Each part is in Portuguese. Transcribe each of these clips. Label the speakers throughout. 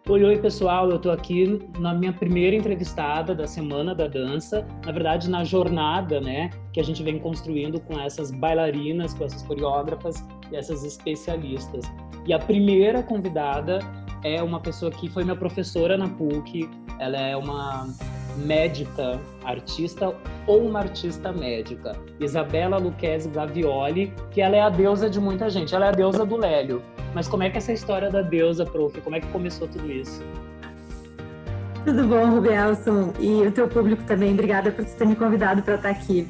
Speaker 1: Oi, oi pessoal, eu estou aqui na minha primeira entrevistada da Semana da Dança, na verdade na jornada, né, que a gente vem construindo com essas bailarinas, com essas coreógrafas e essas especialistas. E a primeira convidada é uma pessoa que foi minha professora na PUC, ela é uma médica artista ou uma artista médica, Isabela Lucchesi Gavioli, que ela é a deusa de muita gente, ela é a deusa do Lélio. Mas como é que é essa história da deusa, prof? Como é que começou tudo isso?
Speaker 2: Tudo bom, Rubielson? E o teu público também, obrigada por ter me convidado para estar aqui.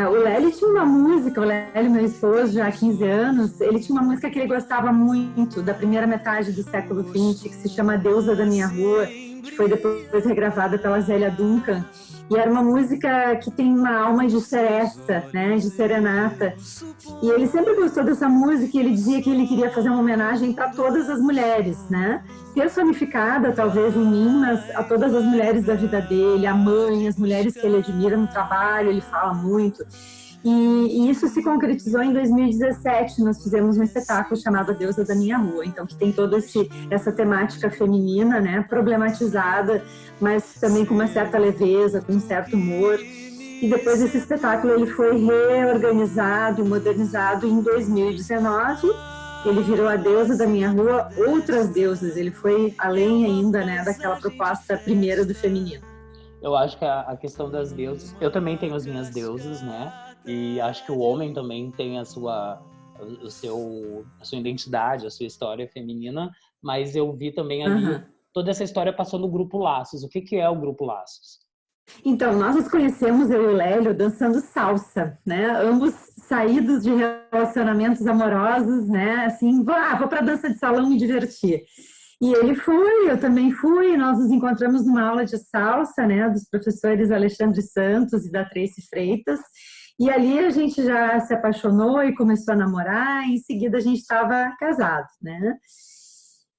Speaker 2: O Lélio tinha uma música, o Lélio, meu esposo, já há 15 anos, ele tinha uma música que ele gostava muito, da primeira metade do século XX, que se chama Deusa da Minha Rua, que foi depois regravada pela Zélia Duncan. E era uma música que tem uma alma de seresta, né, de serenata. E ele sempre gostou dessa música e ele dizia que ele queria fazer uma homenagem para todas as mulheres, né? Personificada, talvez, em mim, mas a todas as mulheres da vida dele, a mãe, as mulheres que ele admira no trabalho, ele fala muito. E isso se concretizou em 2017, nós fizemos um espetáculo chamado A Deusa da Minha Rua, então que tem toda essa temática feminina, né, problematizada, mas também com uma certa leveza, com um certo humor. E depois desse espetáculo ele foi reorganizado e modernizado em 2019, ele virou A Deusa da Minha Rua, Outras Deusas, ele foi além ainda, né, daquela proposta primeira do feminino.
Speaker 1: Eu acho que a questão das deusas, eu também tenho as minhas deusas, né? E acho que o homem também tem a sua identidade, a sua história feminina, mas eu vi também ali, toda essa história passou no Grupo Laços. O que é o Grupo Laços?
Speaker 2: Então, nós nos conhecemos, eu e o Lélio, dançando salsa, né? Ambos saídos de relacionamentos amorosos, né? Assim, vou pra dança de salão me divertir. E ele foi, eu também fui, nós nos encontramos numa aula de salsa, né? Dos professores Alexandre Santos e da Tracy Freitas. E ali a gente já se apaixonou e começou a namorar, e em seguida a gente estava casado, né?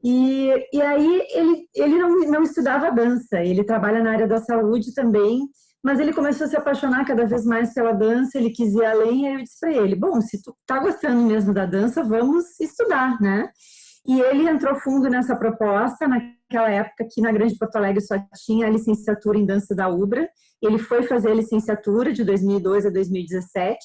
Speaker 2: E aí ele não estudava dança, ele trabalha na área da saúde também, mas ele começou a se apaixonar cada vez mais pela dança, ele quis ir além, e aí eu disse para ele, bom, se tu tá gostando mesmo da dança, vamos estudar, né? E ele entrou fundo nessa proposta, naquela época que na Grande Porto Alegre só tinha a licenciatura em dança da UBRA, ele foi fazer a licenciatura de 2002 a 2017,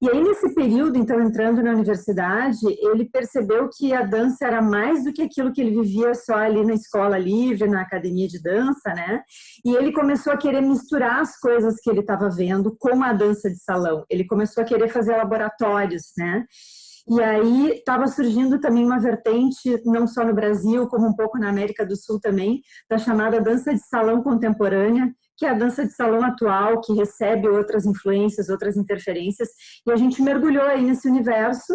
Speaker 2: e aí nesse período, então, entrando na universidade, ele percebeu que a dança era mais do que aquilo que ele vivia só ali na escola livre, na academia de dança, né? E ele começou a querer misturar as coisas que ele estava vendo com a dança de salão, ele começou a querer fazer laboratórios, né? E aí estava surgindo também uma vertente, não só no Brasil, como um pouco na América do Sul também, da chamada dança de salão contemporânea, que é a dança de salão atual, que recebe outras influências, outras interferências, e a gente mergulhou aí nesse universo,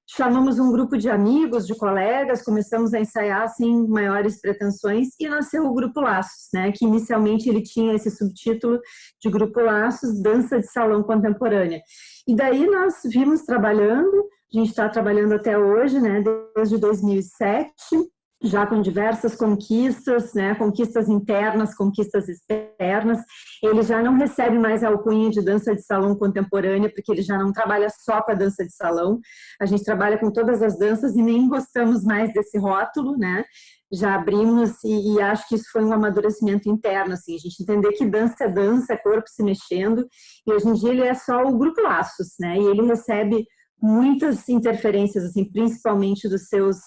Speaker 2: chamamos um grupo de amigos, de colegas, começamos a ensaiar sem maiores pretensões, e nasceu o Grupo Laços, né, que inicialmente ele tinha esse subtítulo de Grupo Laços, Dança de Salão Contemporânea. E daí nós vimos trabalhando, a gente está trabalhando até hoje, né, desde 2007, já com diversas conquistas, né, conquistas internas, conquistas externas. Ele já não recebe mais a alcunha de dança de salão contemporânea, porque ele já não trabalha só com a dança de salão, a gente trabalha com todas as danças e nem gostamos mais desse rótulo, né, já abrimos e acho que isso foi um amadurecimento interno, assim, a gente entender que dança, é corpo se mexendo, e hoje em dia ele é só o Grupo Laços, né, e ele recebe muitas interferências, assim, principalmente dos seus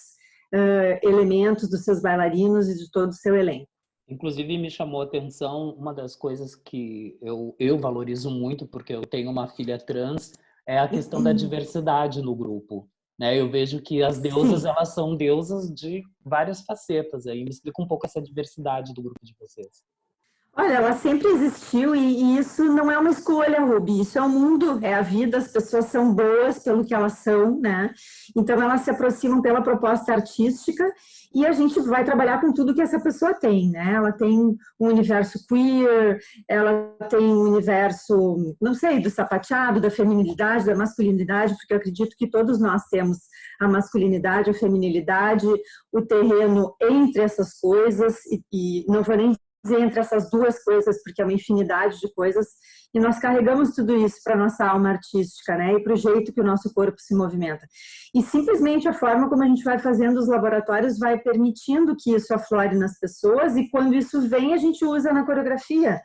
Speaker 2: elementos, dos seus bailarinos e de todo o seu elenco.
Speaker 1: Inclusive me chamou a atenção uma das coisas que eu valorizo muito, porque eu tenho uma filha trans, é a questão da diversidade no grupo, né? Eu vejo que as deusas, elas são deusas de várias facetas. Aí me explica um pouco essa diversidade do grupo de vocês.
Speaker 2: Olha, ela sempre existiu e isso não é uma escolha, Ruby, isso é o mundo, é a vida, as pessoas são boas pelo que elas são, né? Então elas se aproximam pela proposta artística e a gente vai trabalhar com tudo que essa pessoa tem, né? Ela tem um universo queer, ela tem um universo, não sei, do sapateado, da feminilidade, da masculinidade, porque eu acredito que todos nós temos a masculinidade, a feminilidade, o terreno entre essas coisas e não vou nem entre essas duas coisas, porque é uma infinidade de coisas, e nós carregamos tudo isso para a nossa alma artística, né? E para o jeito que o nosso corpo se movimenta. E simplesmente a forma como a gente vai fazendo os laboratórios vai permitindo que isso aflore nas pessoas, e quando isso vem, a gente usa na coreografia.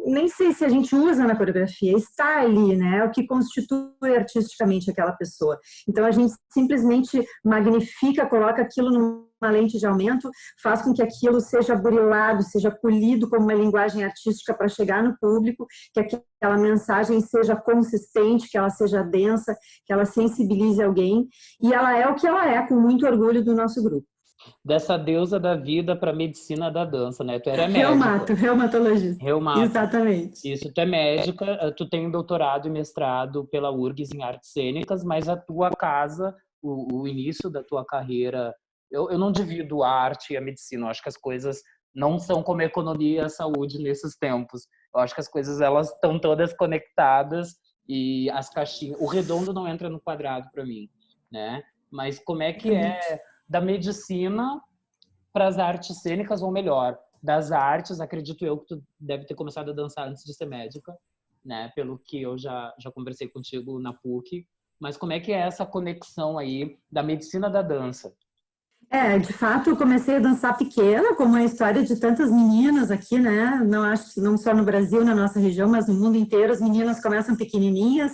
Speaker 2: Nem sei se a gente usa na coreografia, está ali, né? O que constitui artisticamente aquela pessoa. Então a gente simplesmente magnifica, coloca aquilo numa lente de aumento, faz com que aquilo seja burilado, seja polido como uma linguagem artística para chegar no público, que aquela mensagem seja consistente, que ela seja densa, que ela sensibilize alguém, e ela é o que ela é, com muito orgulho do nosso grupo.
Speaker 1: Dessa deusa da vida para a medicina da dança, né? Tu era médica.
Speaker 2: Reumatologista.
Speaker 1: Reumato.
Speaker 2: Exatamente.
Speaker 1: Isso, tu é médica, tu tem doutorado e mestrado pela URGS em artes cênicas, mas a tua casa, o início da tua carreira, eu não divido a arte e a medicina, eu acho que as coisas não são como a economia e a saúde nesses tempos. Eu acho que as coisas, elas estão todas conectadas e as caixinhas, o redondo não entra no quadrado para mim, né? Mas como é que é da medicina para as artes cênicas, ou melhor, das artes, acredito eu que tu deve ter começado a dançar antes de ser médica, né? Pelo que eu já conversei contigo na PUC, mas como é que é essa conexão aí da medicina da dança?
Speaker 2: De fato, eu comecei a dançar pequena, como é a história de tantas meninas aqui, né? Não acho que não só no Brasil, na nossa região, mas no mundo inteiro, as meninas começam pequenininhas.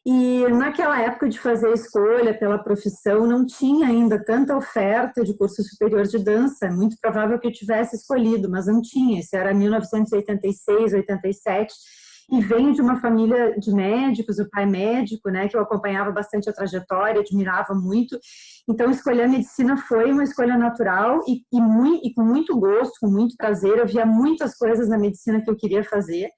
Speaker 2: E naquela época de fazer a escolha pela profissão, não tinha ainda tanta oferta de curso superior de dança. É muito provável que eu tivesse escolhido, mas não tinha. Isso era 1986, 87. E venho de uma família de médicos, o pai médico, né, que eu acompanhava bastante a trajetória, admirava muito. Então, escolher a medicina foi uma escolha natural e com muito gosto, com muito prazer. Eu via muitas coisas na medicina que eu queria fazer.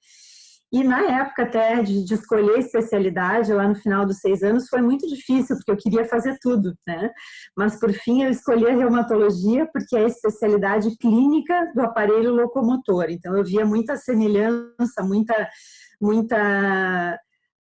Speaker 2: E na época até de escolher a especialidade, lá no final dos 6 anos, foi muito difícil, porque eu queria fazer tudo, né? Mas, por fim, eu escolhi a reumatologia, porque é a especialidade clínica do aparelho locomotor. Então, eu via muita semelhança, muita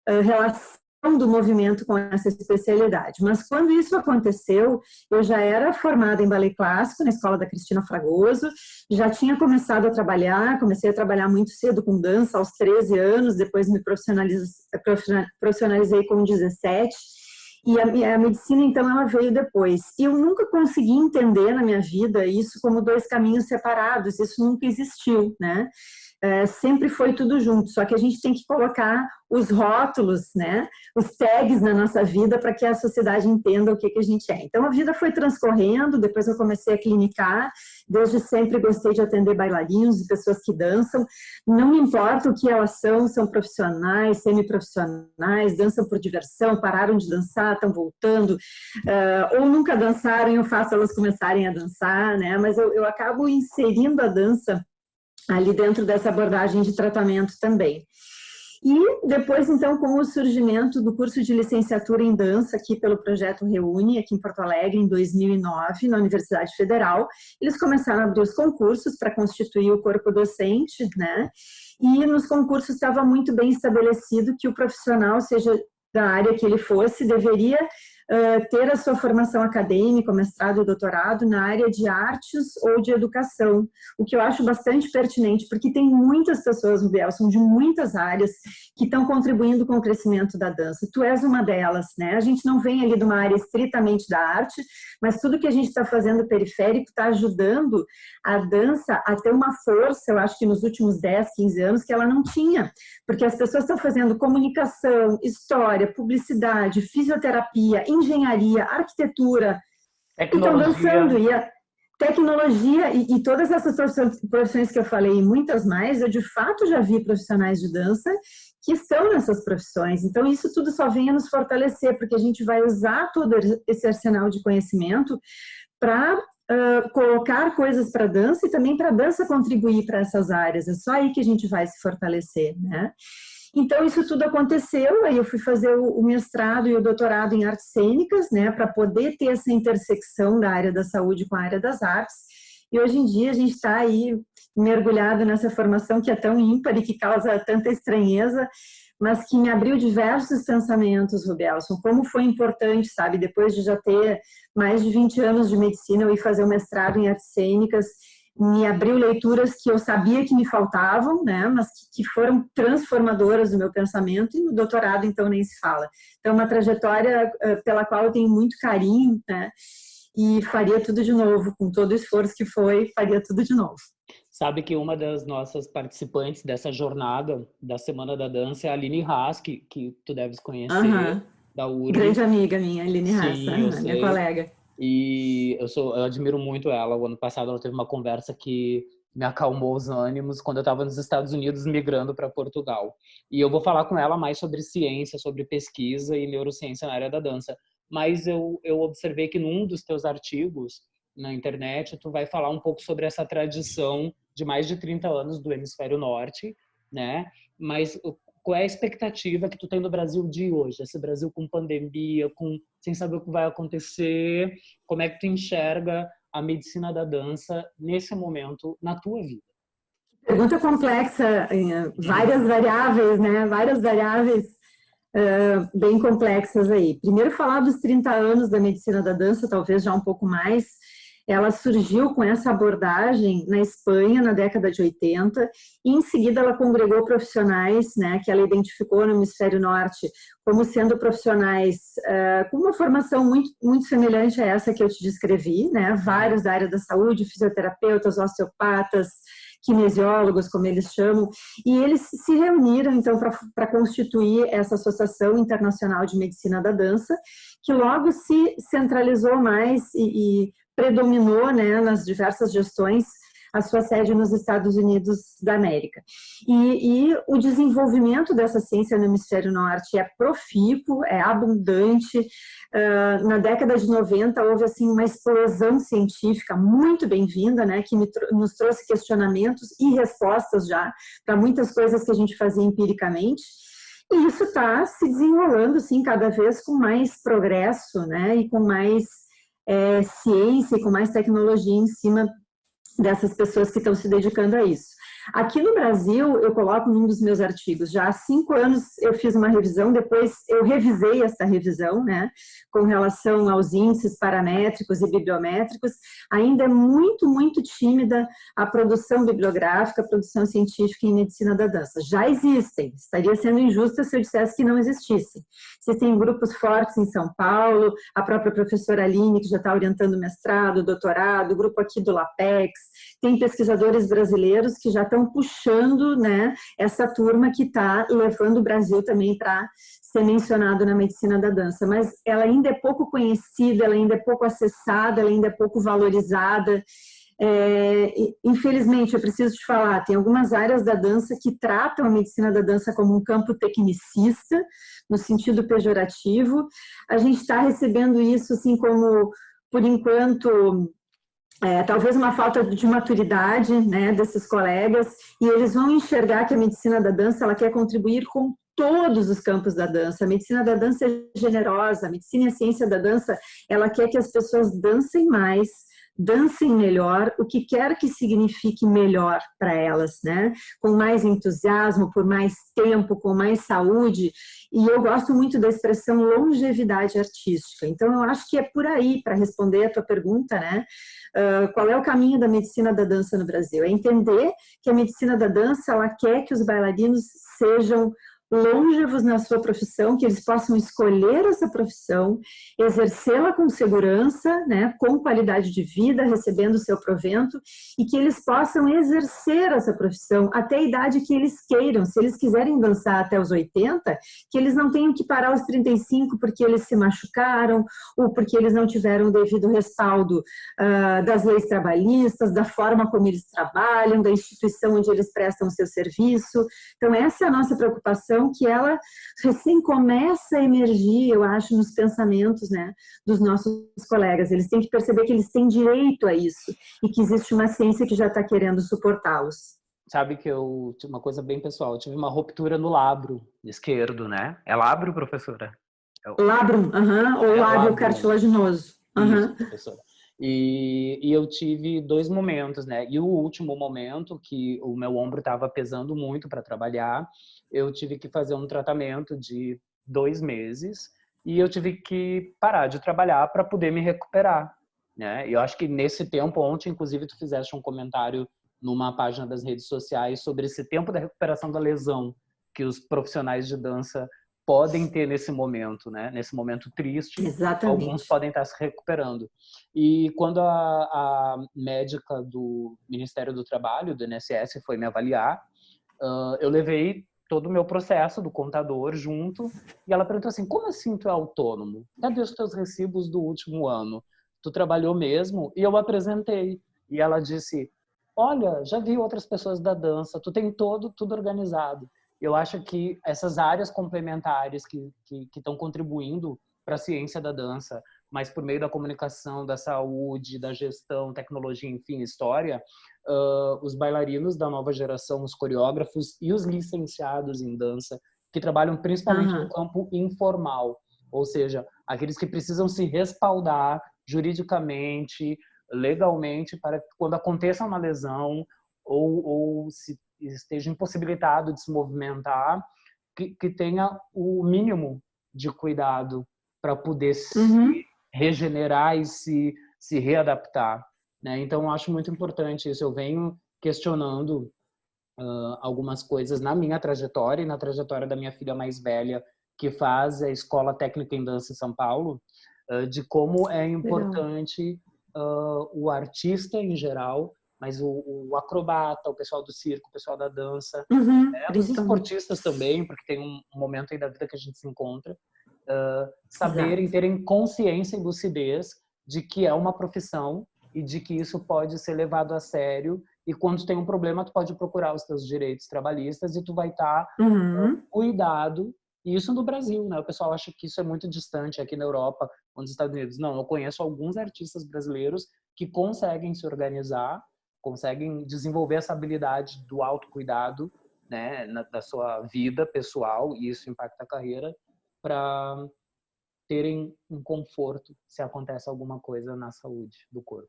Speaker 2: relação do movimento com essa especialidade. Mas quando isso aconteceu, eu já era formada em ballet clássico na escola da Cristina Fragoso, já tinha começado a trabalhar, comecei a trabalhar muito cedo com dança, aos 13 anos, depois me profissionalizei com 17, e a medicina, então, ela veio depois. E eu nunca consegui entender na minha vida isso como 2 caminhos separados, isso nunca existiu, né? Sempre foi tudo junto, só que a gente tem que colocar os rótulos, né, os tags na nossa vida para que a sociedade entenda o que a gente é. Então a vida foi transcorrendo, depois eu comecei a clinicar, desde sempre gostei de atender bailarinos e pessoas que dançam, não me importa o que elas são profissionais, semiprofissionais, dançam por diversão, pararam de dançar, estão voltando, ou nunca dançaram e eu faço elas começarem a dançar, né, mas eu acabo inserindo a dança ali dentro dessa abordagem de tratamento também. E depois, então, com o surgimento do curso de licenciatura em dança aqui pelo Projeto Reúne, aqui em Porto Alegre, em 2009, na Universidade Federal, eles começaram a abrir os concursos para constituir o corpo docente, né? E nos concursos estava muito bem estabelecido que o profissional, seja da área que ele fosse, deveria ter a sua formação acadêmica, mestrado e doutorado na área de artes ou de educação, o que eu acho bastante pertinente, porque tem muitas pessoas, Rubielson, de muitas áreas que estão contribuindo com o crescimento da dança. Tu és uma delas, né? A gente não vem ali de uma área estritamente da arte, mas tudo que a gente está fazendo periférico está ajudando a dança a ter uma força, eu acho que nos últimos 10, 15 anos, que ela não tinha, porque as pessoas estão fazendo comunicação, história, publicidade, fisioterapia, engenharia, arquitetura, estão dançando, e a tecnologia e todas essas profissões que eu falei e muitas mais, eu de fato já vi profissionais de dança que estão nessas profissões, então isso tudo só vem a nos fortalecer, porque a gente vai usar todo esse arsenal de conhecimento para colocar coisas para a dança e também para a dança contribuir para essas áreas, é só aí que a gente vai se fortalecer, né? Então, isso tudo aconteceu, aí eu fui fazer o mestrado e o doutorado em artes cênicas, né, para poder ter essa intersecção da área da saúde com a área das artes, e hoje em dia a gente está aí mergulhado nessa formação que é tão ímpar e que causa tanta estranheza, mas que me abriu diversos pensamentos, Rubielson, como foi importante, sabe, depois de já ter mais de 20 anos de medicina, eu ir fazer o mestrado em artes cênicas, me abriu leituras que eu sabia que me faltavam, né, mas que foram transformadoras no meu pensamento, e no doutorado, então, nem se fala. Então, uma trajetória pela qual eu tenho muito carinho, né, e faria tudo de novo, com todo o esforço que foi, faria tudo de novo.
Speaker 1: Sabe que uma das nossas participantes dessa jornada da Semana da Dança é a Aline Haas, que tu deves conhecer,
Speaker 2: Uhum.
Speaker 1: da URG.
Speaker 2: Grande amiga minha, Aline Raça,
Speaker 1: Sim, eu
Speaker 2: minha
Speaker 1: sei.
Speaker 2: colega.
Speaker 1: E eu admiro muito ela. O ano passado ela teve uma conversa que me acalmou os ânimos quando eu estava nos Estados Unidos migrando para Portugal. E eu vou falar com ela mais sobre ciência, sobre pesquisa e neurociência na área da dança. Mas eu observei que num dos teus artigos na internet tu vai falar um pouco sobre essa tradição de mais de 30 anos do Hemisfério Norte, né? Mas qual é a expectativa que tu tem do Brasil de hoje? Esse Brasil com pandemia, sem saber o que vai acontecer, como é que tu enxerga a medicina da dança nesse momento na tua vida?
Speaker 2: Pergunta complexa, várias variáveis, né? Várias variáveis bem complexas aí. Primeiro, falar dos 30 anos da medicina da dança, talvez já um pouco mais. Ela surgiu com essa abordagem na Espanha, na década de 80, e em seguida ela congregou profissionais, né, que ela identificou no Hemisfério Norte como sendo profissionais com uma formação muito, muito semelhante a essa que eu te descrevi, né, vários da área da saúde, fisioterapeutas, osteopatas, kinesiólogos, como eles chamam, e eles se reuniram, então, para constituir essa Associação Internacional de Medicina da Dança, que logo se centralizou mais e predominou, né, nas diversas gestões, a sua sede nos Estados Unidos da América. E o desenvolvimento dessa ciência no Hemisfério Norte é profícuo, é abundante. Na década de 90 houve assim uma explosão científica muito bem-vinda, né, que nos trouxe questionamentos e respostas já para muitas coisas que a gente fazia empiricamente. E isso está se desenrolando, sim, cada vez com mais progresso, né, e com mais ciência e com mais tecnologia em cima dessas pessoas que estão se dedicando a isso. Aqui no Brasil, eu coloco num dos meus artigos, já há 5 anos eu fiz uma revisão, depois eu revisei essa revisão, né, com relação aos índices paramétricos e bibliométricos. Ainda é muito, muito tímida a produção bibliográfica, a produção científica em medicina da dança. Já existem, estaria sendo injusta se eu dissesse que não existissem. Existem grupos fortes em São Paulo, a própria professora Aline, que já está orientando mestrado, doutorado, o grupo aqui do LAPEX, tem pesquisadores brasileiros que já estão puxando, né, essa turma que está levando o Brasil também para ser mencionado na medicina da dança, mas ela ainda é pouco conhecida, ela ainda é pouco acessada, ela ainda é pouco valorizada. Infelizmente, eu preciso te falar, tem algumas áreas da dança que tratam a medicina da dança como um campo tecnicista, no sentido pejorativo. A gente está recebendo isso assim como, por enquanto, talvez uma falta de maturidade, né, desses colegas, e eles vão enxergar que a medicina da dança ela quer contribuir com todos os campos da dança. A medicina da dança é generosa, a medicina e a ciência da dança, ela quer que as pessoas dancem mais, dancem melhor, o que quer que signifique melhor para elas, né? Com mais entusiasmo, por mais tempo, com mais saúde. E eu gosto muito da expressão longevidade artística. Então, eu acho que é por aí, para responder a tua pergunta, né? Qual é o caminho da medicina da dança no Brasil? É entender que a medicina da dança, ela quer que os bailarinos sejam longevos na sua profissão, que eles possam escolher essa profissão, exercê-la com segurança, né, com qualidade de vida, recebendo o seu provento, e que eles possam exercer essa profissão até a idade que eles queiram. Se eles quiserem dançar até os 80, que eles não tenham que parar aos 35 porque eles se machucaram, ou porque eles não tiveram o devido respaldo das leis trabalhistas, da forma como eles trabalham, da instituição onde eles prestam o seu serviço. Então, essa é a nossa preocupação, que ela recém começa a emergir, eu acho, nos pensamentos, né, dos nossos colegas. Eles têm que perceber que eles têm direito a isso e que existe uma ciência que já está querendo suportá-los.
Speaker 1: Sabe que eu tive uma coisa bem pessoal, eu tive uma ruptura no lábio esquerdo, né? É lábio, professora?
Speaker 2: Labrum, ou lábio cartilaginoso.
Speaker 1: Isso, professora. E eu tive 2 momentos, né? E o último momento, que o meu ombro estava pesando muito para trabalhar, eu tive que fazer um tratamento de 2 meses e eu tive que parar de trabalhar para poder me recuperar, né? E eu acho que nesse tempo, ontem, inclusive, tu fizeste um comentário numa página das redes sociais sobre esse tempo da recuperação da lesão que os profissionais de dança podem ter nesse momento, né? Nesse momento triste, alguns
Speaker 2: Exatamente.
Speaker 1: podem estar se recuperando. E quando a médica do Ministério do Trabalho, do INSS, foi me avaliar, eu levei todo o meu processo do contador junto, e ela perguntou assim: como assim tu é autônomo? Cadê os teus recibos do último ano? Tu trabalhou mesmo? E eu apresentei. E ela disse: olha, já vi outras pessoas da dança, tu tem tudo organizado. Eu acho que essas áreas complementares que estão contribuindo para a ciência da dança, mas por meio da comunicação, da saúde, da gestão, tecnologia, enfim, história, os bailarinos da nova geração, os coreógrafos e os licenciados em dança, que trabalham principalmente no campo informal, ou seja, aqueles que precisam se respaldar juridicamente, legalmente, para que quando aconteça uma lesão ou se esteja impossibilitado de se movimentar, que tenha o mínimo de cuidado para poder se regenerar e se readaptar, né? Então, eu acho muito importante isso. Eu venho questionando algumas coisas na minha trajetória e na trajetória da minha filha mais velha, que faz a Escola Técnica em Dança em São Paulo, de como é importante o artista em geral, mas o acrobata, o pessoal do circo, o pessoal da dança, os esportistas também, porque tem um momento aí da vida que a gente se encontra, saberem, terem consciência e lucidez de que é uma profissão e de que isso pode ser levado a sério, e quando tem um problema tu pode procurar os teus direitos trabalhistas e tu vai estar cuidado. E isso no Brasil, né? O pessoal acha que isso é muito distante aqui na Europa ou nos Estados Unidos. Não, eu conheço alguns artistas brasileiros que conseguem se organizar, conseguem desenvolver essa habilidade do autocuidado, né, da sua vida pessoal, e isso impacta a carreira, para terem um conforto se acontece alguma coisa na saúde do corpo.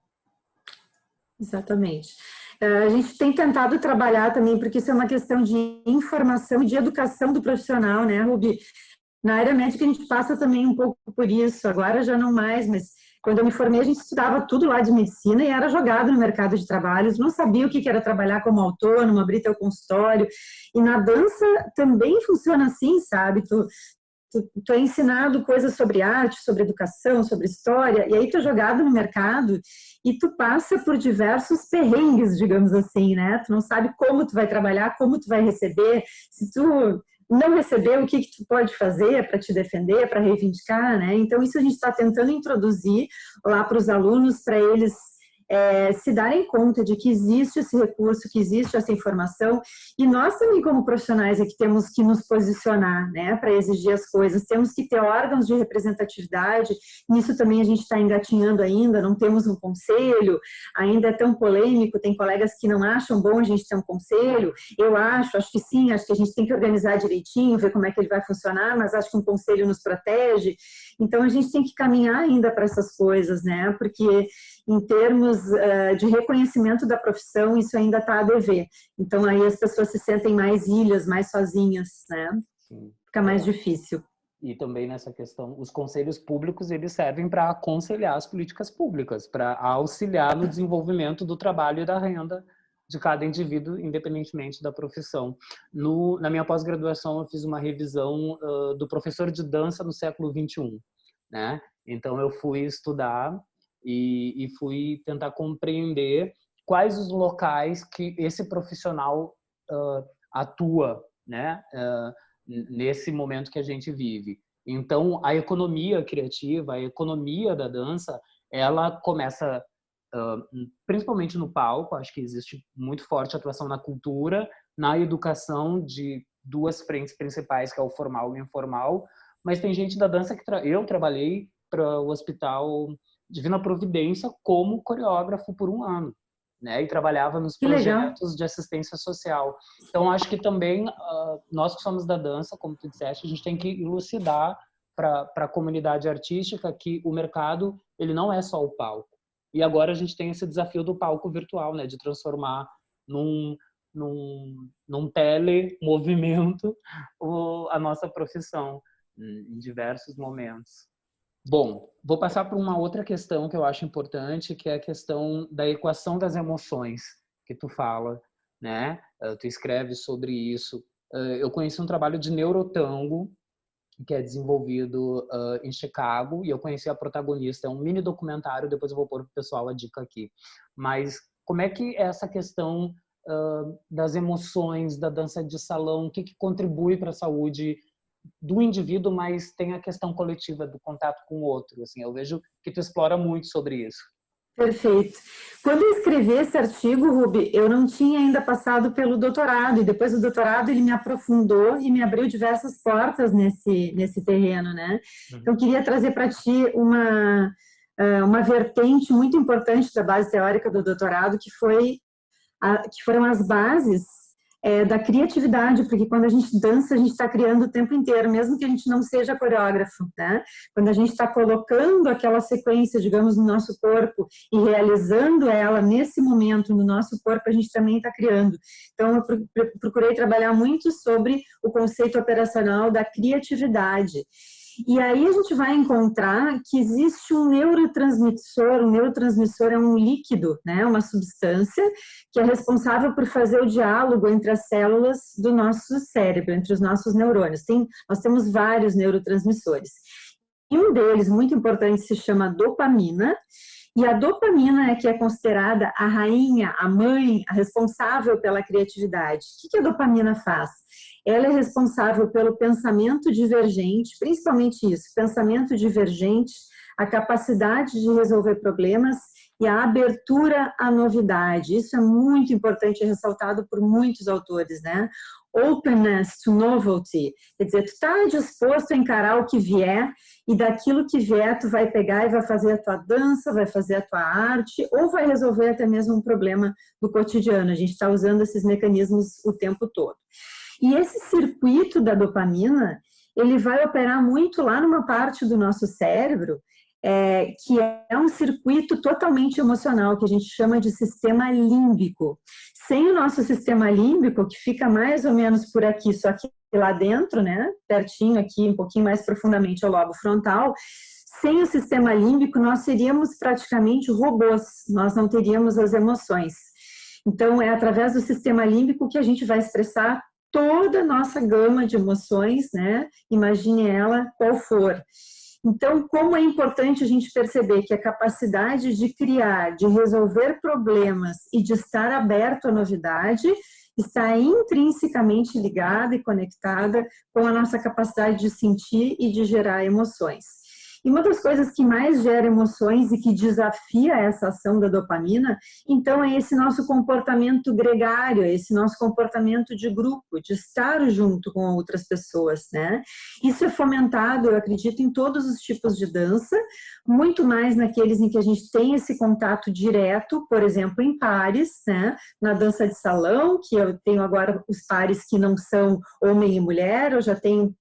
Speaker 2: Exatamente. A gente tem tentado trabalhar também, porque isso é uma questão de informação e de educação do profissional, né, Rubi? Na área médica a gente passa também um pouco por isso, agora já não mais, mas quando eu me formei a gente estudava tudo lá de medicina e era jogado no mercado de trabalho, não sabia o que era trabalhar como autônomo, abrir teu consultório, e na dança também funciona assim, sabe? Tu é ensinado coisas sobre arte, sobre educação, sobre história, e aí tu é jogado no mercado e tu passa por diversos perrengues, digamos assim, né? Tu não sabe como tu vai trabalhar, como tu vai receber, se tu não receber, o que tu pode fazer para te defender, para reivindicar, né? Então, isso a gente está tentando introduzir lá para os alunos, para eles se darem conta de que existe esse recurso, que existe essa informação, e nós também como profissionais é que temos que nos posicionar, né, para exigir as coisas, temos que ter órgãos de representatividade, nisso também a gente está engatinhando ainda, não temos um conselho, ainda é tão polêmico, tem colegas que não acham bom a gente ter um conselho, eu acho que sim, acho que a gente tem que organizar direitinho, ver como é que ele vai funcionar, mas acho que um conselho nos protege, então a gente tem que caminhar ainda para essas coisas, né, porque em termos de reconhecimento da profissão, isso ainda está a dever. Então, aí as pessoas se sentem mais ilhas, mais sozinhas, né? Sim. Fica mais difícil.
Speaker 1: E também nessa questão, os conselhos públicos, eles servem para aconselhar as políticas públicas, para auxiliar no desenvolvimento do trabalho e da renda de cada indivíduo, independentemente da profissão. Na minha pós-graduação, eu fiz uma revisão do professor de dança no século XXI, né? Então, eu fui estudar e fui tentar compreender quais os locais que esse profissional atua, né, nesse momento que a gente vive. Então, a economia criativa, a economia da dança, ela começa principalmente no palco, acho que existe muito forte atuação na cultura, na educação de duas frentes principais, que é o formal e o informal, mas tem gente da dança que eu trabalhei para o Hospital Divina Providência como coreógrafo por um ano, né? E trabalhava nos projetos de assistência social. Então, acho que também nós que somos da dança, como tu disseste, a gente tem que elucidar para a comunidade artística que o mercado ele não é só o palco. E agora a gente tem esse desafio do palco virtual, né? De transformar num telemovimento a nossa profissão em diversos momentos. Bom, vou passar por uma outra questão que eu acho importante, que é a questão da equação das emoções que tu fala, né? Tu escreve sobre isso. Eu conheci um trabalho de neurotango que é desenvolvido em Chicago, e eu conheci a protagonista. É um mini documentário, depois eu vou pôr para o pessoal a dica aqui. Mas como é que é essa questão das emoções, da dança de salão, o que contribui para a saúde do indivíduo, mas tem a questão coletiva do contato com o outro. Assim, eu vejo que tu explora muito sobre isso.
Speaker 2: Perfeito. Quando eu escrevi esse artigo, Ruby, eu não tinha ainda passado pelo doutorado, e depois do doutorado ele me aprofundou e me abriu diversas portas nesse terreno, né? Então, eu queria trazer para ti uma vertente muito importante da base teórica do doutorado, que foram as bases da criatividade, porque quando a gente dança, a gente está criando o tempo inteiro, mesmo que a gente não seja coreógrafo, né? Quando a gente está colocando aquela sequência, digamos, no nosso corpo e realizando ela nesse momento no nosso corpo, a gente também está criando. Então, eu procurei trabalhar muito sobre o conceito operacional da criatividade. E aí a gente vai encontrar que existe um neurotransmissor é um líquido, né, uma substância que é responsável por fazer o diálogo entre as células do nosso cérebro, entre os nossos neurônios. Nós temos vários neurotransmissores. E um deles, muito importante, se chama dopamina, e a dopamina é que é considerada a rainha, a mãe, a responsável pela criatividade. O que a dopamina faz? Ela é responsável pelo pensamento divergente, principalmente isso, pensamento divergente, a capacidade de resolver problemas e a abertura à novidade. Isso é muito importante, ressaltado por muitos autores, né? Openness to novelty, quer dizer, tu está disposto a encarar o que vier e daquilo que vier tu vai pegar e vai fazer a tua dança, vai fazer a tua arte ou vai resolver até mesmo um problema do cotidiano. A gente está usando esses mecanismos o tempo todo. E esse circuito da dopamina, ele vai operar muito lá numa parte do nosso cérebro, que é um circuito totalmente emocional, que a gente chama de sistema límbico. Sem o nosso sistema límbico, que fica mais ou menos por aqui, só que lá dentro, né, pertinho aqui, um pouquinho mais profundamente ao lobo frontal, sem o sistema límbico, nós seríamos praticamente robôs, nós não teríamos as emoções. Então, é através do sistema límbico que a gente vai expressar toda a nossa gama de emoções, né? Imagine ela qual for. Então, como é importante a gente perceber que a capacidade de criar, de resolver problemas e de estar aberto à novidade está intrinsecamente ligada e conectada com a nossa capacidade de sentir e de gerar emoções. E uma das coisas que mais gera emoções e que desafia essa ação da dopamina, então, é esse nosso comportamento gregário, esse nosso comportamento de grupo, de estar junto com outras pessoas, né? Isso é fomentado, eu acredito, em todos os tipos de dança, muito mais naqueles em que a gente tem esse contato direto, por exemplo, em pares, né? Na dança de salão, que eu tenho agora os pares que não são homem e mulher, eu já tenho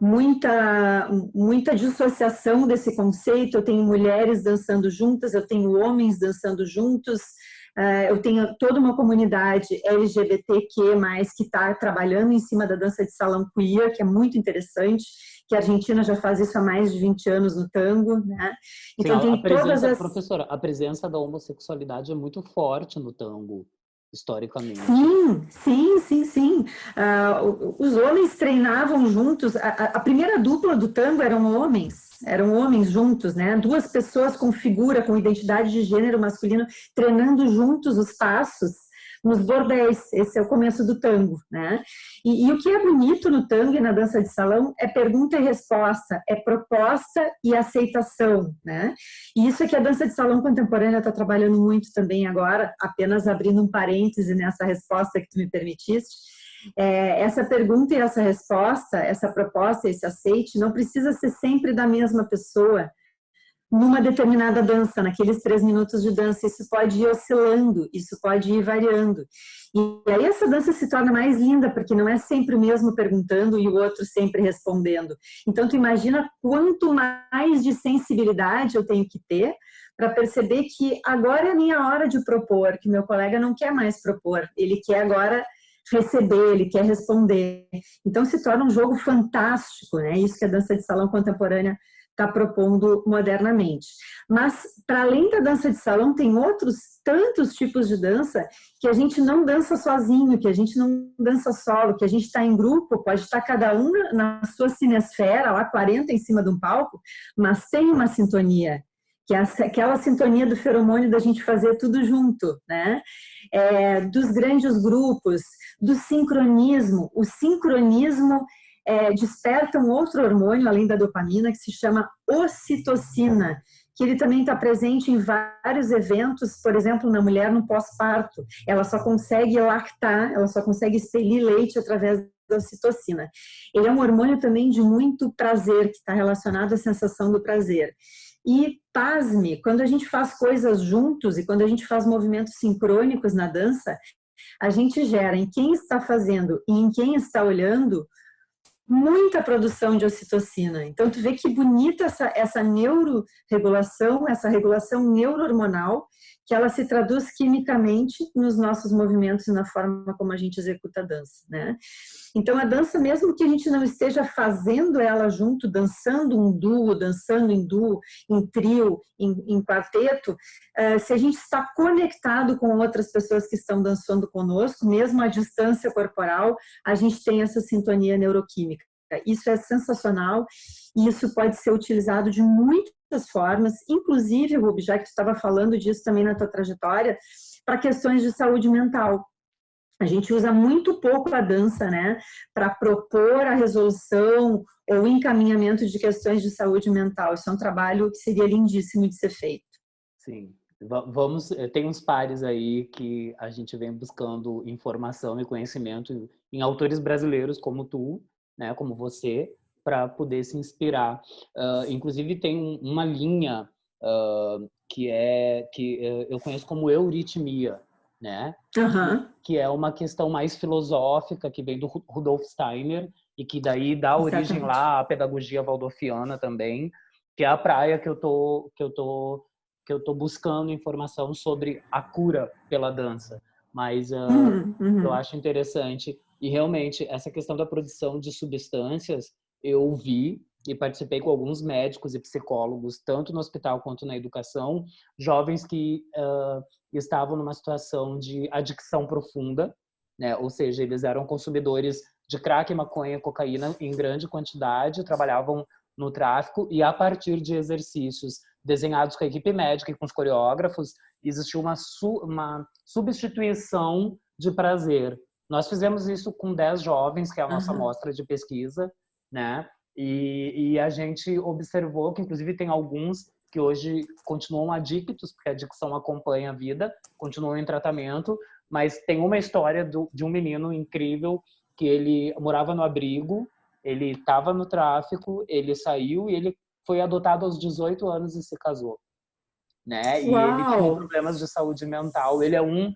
Speaker 2: muita dissociação desse conceito. Eu tenho mulheres dançando juntas, eu tenho homens dançando juntos, eu tenho toda uma comunidade LGBTQ+, que está trabalhando em cima da dança de salão queer, que é muito interessante, que a Argentina já faz isso há mais de 20 anos no tango, né? Então,
Speaker 1: Sim, professora, a presença da homossexualidade é muito forte no tango, historicamente.
Speaker 2: Sim. Os homens treinavam juntos. A primeira dupla do tango eram homens juntos, né? Duas pessoas com figura, com identidade de gênero masculino, treinando juntos os passos nos bordéis. Esse é o começo do tango, né? E o que é bonito no tango e na dança de salão é pergunta e resposta, é proposta e aceitação, né? E isso é que a dança de salão contemporânea está trabalhando muito também agora, apenas abrindo um parêntese nessa resposta que tu me permitiste. Essa pergunta e essa resposta, essa proposta e esse aceite não precisa ser sempre da mesma pessoa numa determinada dança, naqueles 3 minutos de dança. Isso pode ir oscilando, isso pode ir variando. E aí essa dança se torna mais linda, porque não é sempre o mesmo perguntando e o outro sempre respondendo. Então, tu imagina quanto mais de sensibilidade eu tenho que ter para perceber que agora é a minha hora de propor, que meu colega não quer mais propor, ele quer agora receber, ele quer responder. Então, se torna um jogo fantástico, né? Isso que a dança de salão contemporânea está propondo modernamente. Mas, para além da dança de salão, tem outros tantos tipos de dança que a gente não dança sozinho, que a gente não dança solo, que a gente está em grupo, pode estar cada um na sua cinesfera, lá 40 em cima de um palco, mas tem uma sintonia, que é aquela sintonia do feromônio da gente fazer tudo junto, né? Dos grandes grupos, do sincronismo. O sincronismo desperta um outro hormônio, além da dopamina, que se chama ocitocina, que ele também está presente em vários eventos, por exemplo, na mulher no pós-parto. Ela só consegue lactar, ela só consegue expelir leite através da ocitocina. Ele é um hormônio também de muito prazer, que está relacionado à sensação do prazer. E, pasme, quando a gente faz coisas juntos e quando a gente faz movimentos sincrônicos na dança, a gente gera em quem está fazendo e em quem está olhando muita produção de ocitocina. Então, tu vê que bonita essa neuroregulação, essa regulação neurohormonal, que ela se traduz quimicamente nos nossos movimentos e na forma como a gente executa a dança, né? Então, a dança, mesmo que a gente não esteja fazendo ela junto, dançando em duo, em trio, em quarteto, se a gente está conectado com outras pessoas que estão dançando conosco, mesmo à distância corporal, a gente tem essa sintonia neuroquímica. Isso é sensacional e isso pode ser utilizado de muitas formas, inclusive, Ruby, já que tu estava falando disso também na tua trajetória, para questões de saúde mental. A gente usa muito pouco a dança, né, para propor a resolução ou encaminhamento de questões de saúde mental. Isso é um trabalho que seria lindíssimo de ser feito.
Speaker 1: Sim. Tem uns pares aí que a gente vem buscando informação e conhecimento em autores brasileiros como tu, né, como você, para poder se inspirar. Inclusive tem uma linha que eu conheço como euritmia, né?
Speaker 2: Uhum.
Speaker 1: Que é uma questão mais filosófica que vem do Rudolf Steiner e que daí dá origem lá à pedagogia waldorfiana também, que é a praia que eu tô buscando informação sobre a cura pela dança. Mas eu acho interessante. E realmente, essa questão da produção de substâncias, eu vi e participei com alguns médicos e psicólogos, tanto no hospital quanto na educação, jovens que estavam numa situação de adicção profunda, né? Ou seja, eles eram consumidores de crack, maconha, cocaína em grande quantidade, trabalhavam no tráfico e a partir de exercícios desenhados com a equipe médica e com os coreógrafos, existiu uma substituição de prazer. Nós fizemos isso com 10 jovens, que é a nossa amostra de pesquisa, né? E a gente observou que, inclusive, tem alguns que hoje continuam adictos, porque a adicção acompanha a vida, continuam em tratamento, mas tem uma história de um menino incrível que ele morava no abrigo, ele estava no tráfico, ele saiu e ele foi adotado aos 18 anos e se casou, né? E ele tinha problemas de saúde mental. Ele é um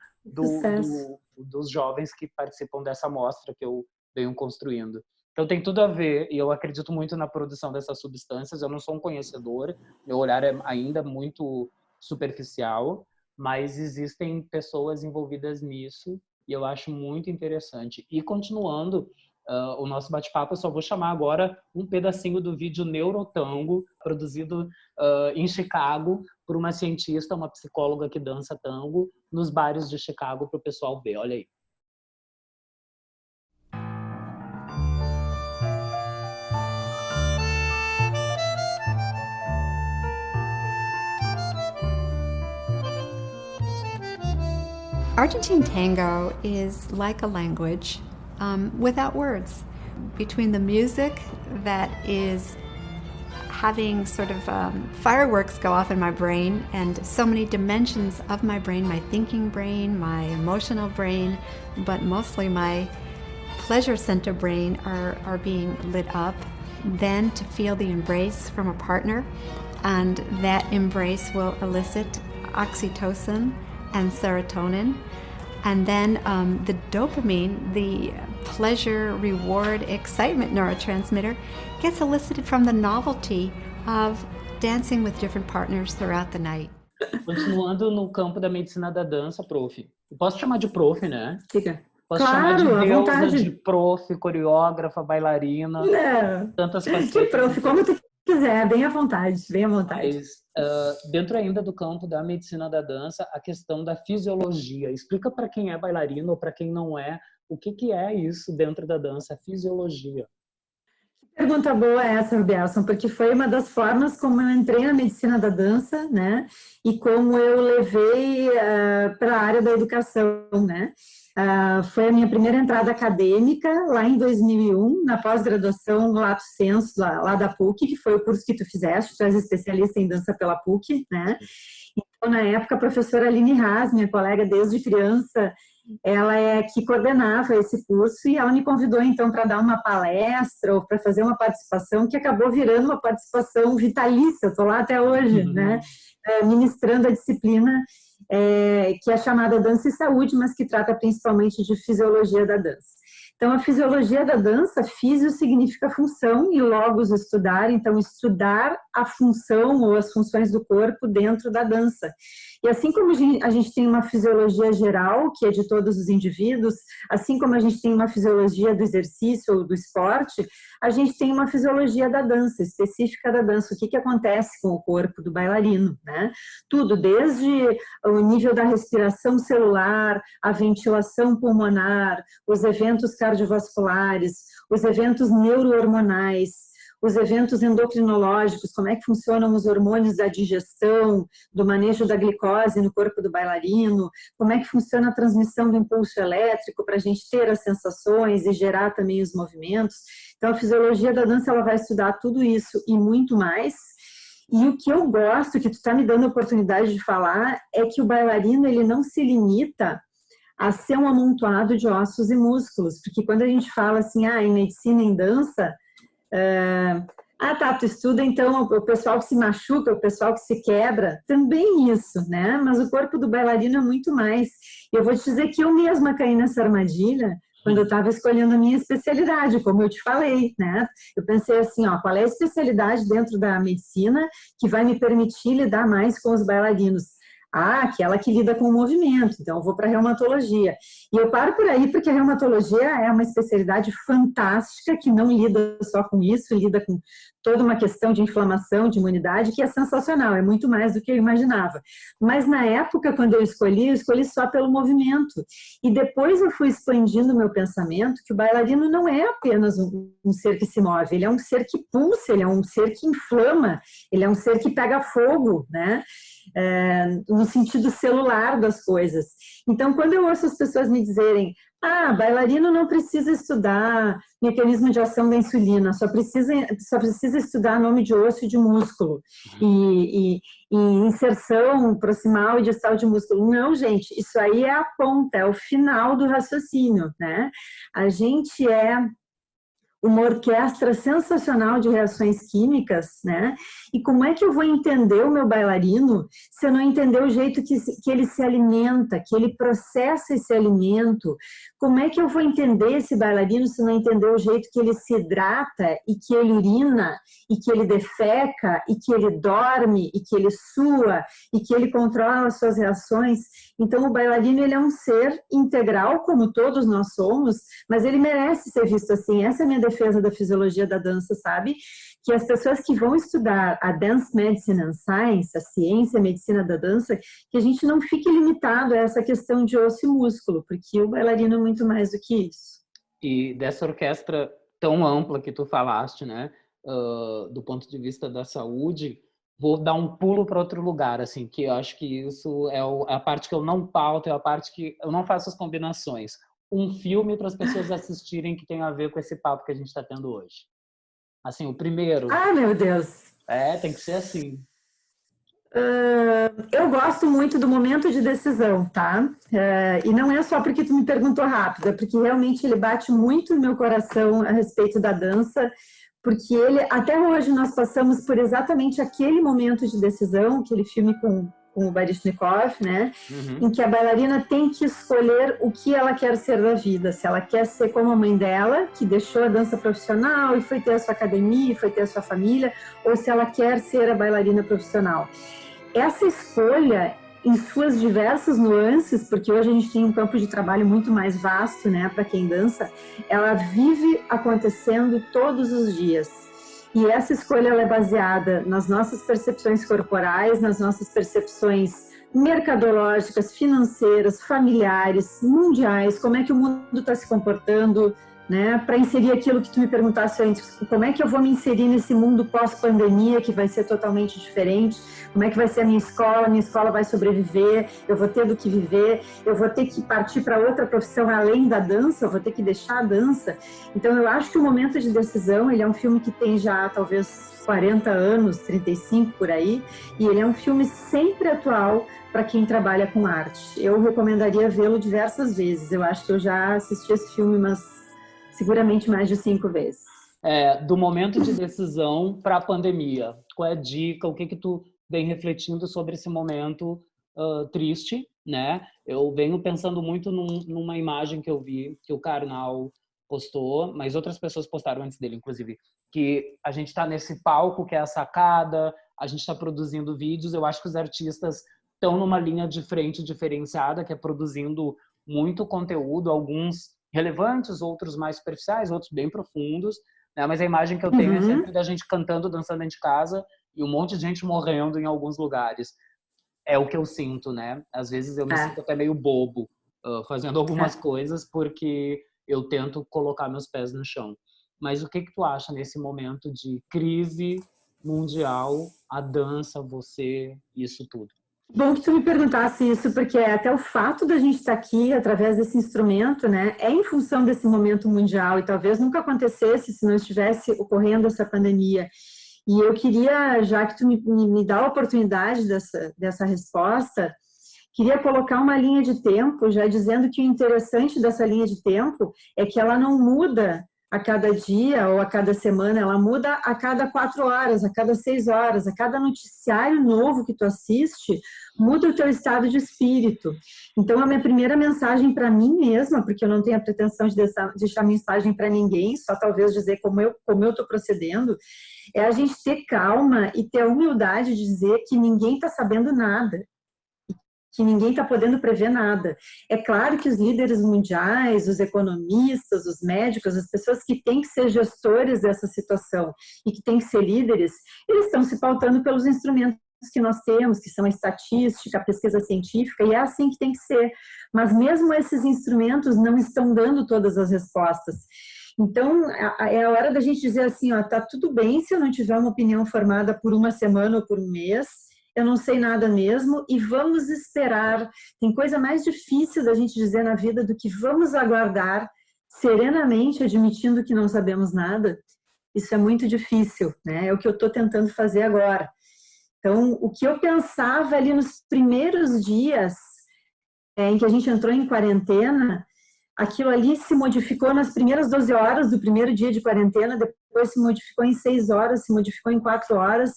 Speaker 1: dos jovens que participam dessa amostra que eu venho construindo. Então tem tudo a ver, e eu acredito muito na produção dessas substâncias. Eu não sou um conhecedor, meu olhar é ainda muito superficial, mas existem pessoas envolvidas nisso e eu acho muito interessante. E continuando o nosso bate-papo, eu só vou chamar agora um pedacinho do vídeo Neurotango, produzido em Chicago por uma cientista, uma psicóloga que dança tango nos bares de Chicago para o pessoal ver. Olha aí.
Speaker 3: Argentine tango is like a language without words. Between the music that is having sort of fireworks go off in my brain and so many dimensions of my brain, my thinking brain, my emotional brain, but mostly my pleasure center brain are being lit up. Then to feel the embrace from a partner, and that embrace will elicit oxytocin and serotonin. And then the dopamine, the pleasure, reward, excitement neurotransmitter, gets elicited from the novelty of dancing with different partners throughout the night.
Speaker 1: Continuando no campo da medicina da dança, prof. Eu posso chamar de prof, né?
Speaker 2: Fica.
Speaker 1: Posso
Speaker 2: claro,
Speaker 1: chamar de deusa,
Speaker 2: vontade.
Speaker 1: de prof, coreógrafa, bailarina, tantas facetas.
Speaker 2: Que prof, como tu quiser, bem à vontade, bem à vontade.
Speaker 1: Mas, dentro ainda do campo da medicina da dança, a questão da fisiologia. Explica para quem é bailarino ou para quem não é, o que é isso dentro da dança, a fisiologia.
Speaker 2: Pergunta boa essa, Bielson, porque foi uma das formas como eu entrei na medicina da dança, né? E como eu levei para a área da educação, né? Foi a minha primeira entrada acadêmica, lá em 2001, na pós-graduação Lato Sensu, lá da PUC, que foi o curso que tu fizeste, tu és especialista em dança pela PUC, né? Então, na época, a professora Aline Haas, minha colega desde criança, ela é que coordenava esse curso e ela me convidou, então, para dar uma palestra ou para fazer uma participação que acabou virando uma participação vitalícia, eu estou lá até hoje, né? Ministrando a disciplina que é chamada Dança e Saúde, mas que trata principalmente de fisiologia da dança. Então, a fisiologia da dança, físio significa função e logos estudar, então estudar a função ou as funções do corpo dentro da dança. E assim como a gente tem uma fisiologia geral, que é de todos os indivíduos, assim como a gente tem uma fisiologia do exercício ou do esporte, a gente tem uma fisiologia da dança, específica da dança. O que acontece com o corpo do bailarino, né? Tudo, desde o nível da respiração celular, a ventilação pulmonar, os eventos cardiovasculares, os eventos neurohormonais, os eventos endocrinológicos, como é que funcionam os hormônios da digestão, do manejo da glicose no corpo do bailarino, como é que funciona a transmissão do impulso elétrico para a gente ter as sensações e gerar também os movimentos. Então, a fisiologia da dança, ela vai estudar tudo isso e muito mais. E o que eu gosto, que tu está me dando a oportunidade de falar, é que o bailarino, ele não se limita a ser um amontoado de ossos e músculos, porque quando a gente fala assim, em medicina, em dança, tu estuda então o pessoal que se machuca, o pessoal que se quebra, também isso, né? Mas o corpo do bailarino é muito mais. E eu vou te dizer que eu mesma caí nessa armadilha quando eu estava escolhendo a minha especialidade, como eu te falei, né? Eu pensei assim, qual é a especialidade dentro da medicina que vai me permitir lidar mais com os bailarinos? Aquela que lida com o movimento, então eu vou para a reumatologia. E eu paro por aí porque a reumatologia é uma especialidade fantástica que não lida só com isso, lida com toda uma questão de inflamação, de imunidade, que é sensacional, é muito mais do que eu imaginava. Mas na época, quando eu escolhi só pelo movimento. E depois eu fui expandindo o meu pensamento que o bailarino não é apenas um ser que se move, ele é um ser que pulsa, ele é um ser que inflama, ele é um ser que pega fogo, né? No sentido celular das coisas. Então, quando eu ouço as pessoas me dizerem bailarino não precisa estudar mecanismo de ação da insulina, só precisa estudar nome de osso e de músculo, e inserção proximal e distal de músculo. Não, gente, isso aí é a ponta, é o final do raciocínio, né? A gente é uma orquestra sensacional de reações químicas, né? E como é que eu vou entender o meu bailarino se eu não entender o jeito que ele se alimenta, que ele processa esse alimento? Como é que eu vou entender esse bailarino se eu não entender o jeito que ele se hidrata e que ele urina e que ele defeca e que ele dorme e que ele sua e que ele controla as suas reações? Então, o bailarino, ele é um ser integral, como todos nós somos, mas ele merece ser visto assim. Essa é a minha defesa da fisiologia da dança, sabe? Que as pessoas que vão estudar a Dance Medicine and Science, a ciência e a medicina da dança, que a gente não fique limitado a essa questão de osso e músculo, porque o bailarino é muito mais do que isso.
Speaker 1: E dessa orquestra tão ampla que tu falaste, né? Do ponto de vista da saúde, vou dar um pulo para outro lugar, assim, que eu acho que isso é a parte que eu não pauto, é a parte que eu não faço as combinações. Um filme para as pessoas assistirem que tem a ver com esse papo que a gente está tendo hoje. Assim, o primeiro...
Speaker 2: meu Deus!
Speaker 1: Tem que ser assim.
Speaker 2: Eu gosto muito do Momento de Decisão, tá? E não é só porque tu me perguntou rápido, é porque realmente ele bate muito no meu coração a respeito da dança, porque até hoje nós passamos por exatamente aquele momento de decisão, aquele filme com o Baryshnikov, né? Em que a bailarina tem que escolher o que ela quer ser da vida, se ela quer ser como a mãe dela, que deixou a dança profissional e foi ter a sua academia, foi ter a sua família, ou se ela quer ser a bailarina profissional. Essa escolha, em suas diversas nuances, porque hoje a gente tem um campo de trabalho muito mais vasto, né, para quem dança, ela vive acontecendo todos os dias. E essa escolha ela é baseada nas nossas percepções corporais, nas nossas percepções mercadológicas, financeiras, familiares, mundiais, como é que o mundo está se comportando, né? Para inserir aquilo que tu me perguntasse antes, como é que eu vou me inserir nesse mundo pós-pandemia que vai ser totalmente diferente, como é que vai ser a minha escola vai sobreviver, eu vou ter do que viver, eu vou ter que partir para outra profissão além da dança, eu vou ter que deixar a dança. Então eu acho que o Momento de Decisão, ele é um filme que tem já talvez 40 anos, 35 por aí, e ele é um filme sempre atual para quem trabalha com arte. Eu recomendaria vê-lo diversas vezes, eu acho que eu já assisti esse filme seguramente mais de 5 vezes.
Speaker 1: Do momento de decisão para a pandemia, qual é a dica, o que tu vem refletindo sobre esse momento triste, né? Eu venho pensando muito numa imagem que eu vi, que o Karnal postou, mas outras pessoas postaram antes dele, inclusive, que a gente está nesse palco que é a sacada, a gente está produzindo vídeos, eu acho que os artistas estão numa linha de frente diferenciada, que é produzindo muito conteúdo, alguns relevantes, outros mais superficiais, outros bem profundos, né? Mas a imagem que eu tenho é sempre da gente cantando, dançando dentro de casa e um monte de gente morrendo em alguns lugares. É o que eu sinto, né? Às vezes eu me sinto até meio bobo fazendo algumas coisas porque eu tento colocar meus pés no chão. Mas o que tu acha nesse momento de crise mundial, a dança, você, isso tudo?
Speaker 2: Bom que tu me perguntasse isso, porque até o fato da gente estar aqui através desse instrumento, né, é em função desse momento mundial e talvez nunca acontecesse se não estivesse ocorrendo essa pandemia. E eu queria, já que tu me dá a oportunidade dessa resposta, queria colocar uma linha de tempo, já dizendo que o interessante dessa linha de tempo é que ela não muda a cada dia ou a cada semana, ela muda a cada 4 horas, a cada 6 horas, a cada noticiário novo que tu assiste, muda o teu estado de espírito. Então, a minha primeira mensagem para mim mesma, porque eu não tenho a pretensão de deixar mensagem para ninguém, só talvez dizer como eu estou procedendo, é a gente ter calma e ter a humildade de dizer que ninguém está sabendo nada, que ninguém está podendo prever nada. É claro que os líderes mundiais, os economistas, os médicos, as pessoas que têm que ser gestores dessa situação e que têm que ser líderes, eles estão se pautando pelos instrumentos que nós temos, que são a estatística, a pesquisa científica, e é assim que tem que ser. Mas mesmo esses instrumentos não estão dando todas as respostas. Então, é a hora da gente dizer assim, ó, tá tudo bem se eu não tiver uma opinião formada por uma semana ou por um mês, eu não sei nada mesmo, e vamos esperar. Tem coisa mais difícil da gente dizer na vida do que vamos aguardar serenamente, admitindo que não sabemos nada. Isso é muito difícil, né? É o que eu estou tentando fazer agora. Então, o que eu pensava ali nos primeiros dias em que a gente entrou em quarentena, aquilo ali se modificou nas primeiras 12 horas do primeiro dia de quarentena, depois se modificou em 6 horas, se modificou em 4 horas.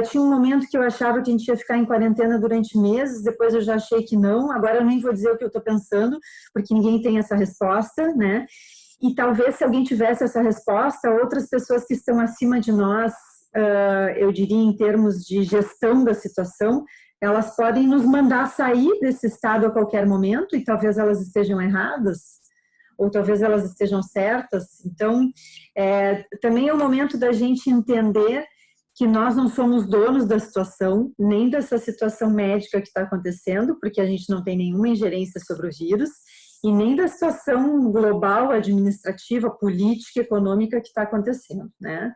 Speaker 2: Tinha um momento que eu achava que a gente ia ficar em quarentena durante meses, depois eu já achei que não, agora eu nem vou dizer o que eu estou pensando, porque ninguém tem essa resposta, né? E talvez se alguém tivesse essa resposta, outras pessoas que estão acima de nós, eu diria em termos de gestão da situação, elas podem nos mandar sair desse estado a qualquer momento, e talvez elas estejam erradas, ou talvez elas estejam certas. Então, também é o momento da gente entender que nós não somos donos da situação, nem dessa situação médica que está acontecendo, porque a gente não tem nenhuma ingerência sobre o vírus, e nem da situação global, administrativa, política, econômica que está acontecendo, né?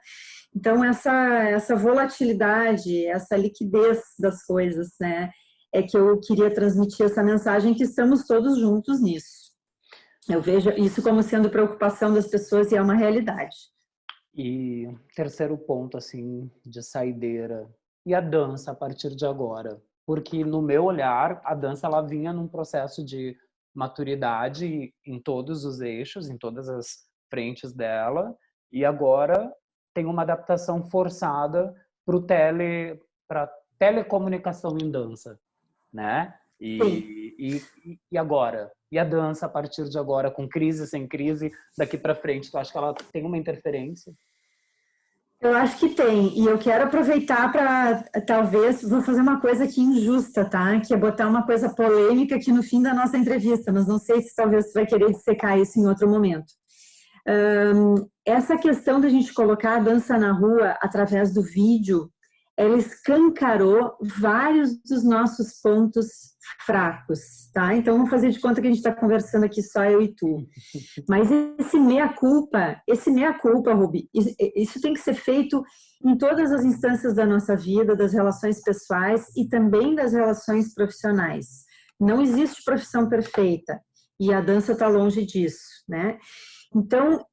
Speaker 2: Então, essa volatilidade, essa liquidez das coisas, né, é que eu queria transmitir essa mensagem que estamos todos juntos nisso. Eu vejo isso como sendo preocupação das pessoas e é uma realidade.
Speaker 1: E terceiro ponto, assim, de saideira, e a dança a partir de agora? Porque, no meu olhar, a dança ela vinha num processo de maturidade em todos os eixos, em todas as frentes dela, e agora tem uma adaptação forçada para telecomunicação em dança, né? E agora? E a dança a partir de agora, com crise, sem crise, daqui para frente, tu acha que ela tem uma interferência?
Speaker 2: Eu acho que tem, e eu quero aproveitar para, talvez, vou fazer uma coisa aqui injusta, tá? Que é botar uma coisa polêmica aqui no fim da nossa entrevista, mas não sei se talvez você vai querer dissecar isso em outro momento. Essa questão da gente colocar a dança na rua através do vídeo, ela escancarou vários dos nossos pontos fracos, tá? Então, vamos fazer de conta que a gente está conversando aqui só eu e tu. Mas esse meia-culpa, Rubi, isso tem que ser feito em todas as instâncias da nossa vida, das relações pessoais e também das relações profissionais. Não existe profissão perfeita e a dança está longe disso, né? Então,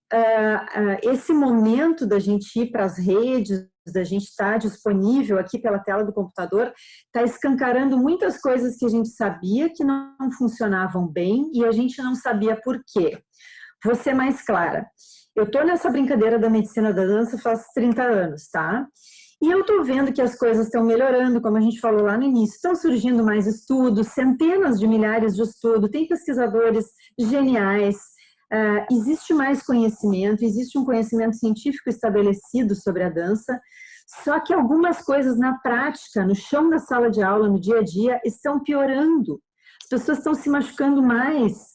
Speaker 2: esse momento da gente ir para as redes, da gente estar disponível aqui pela tela do computador, está escancarando muitas coisas que a gente sabia que não funcionavam bem e a gente não sabia por quê. Vou ser mais clara. Eu estou nessa brincadeira da medicina da dança faz 30 anos, tá? E eu estou vendo que as coisas estão melhorando, como a gente falou lá no início, estão surgindo mais estudos, centenas de milhares de estudos, tem pesquisadores geniais, existe mais conhecimento, existe um conhecimento científico estabelecido sobre a dança, só que algumas coisas na prática, no chão da sala de aula, no dia a dia, estão piorando. As pessoas estão se machucando mais.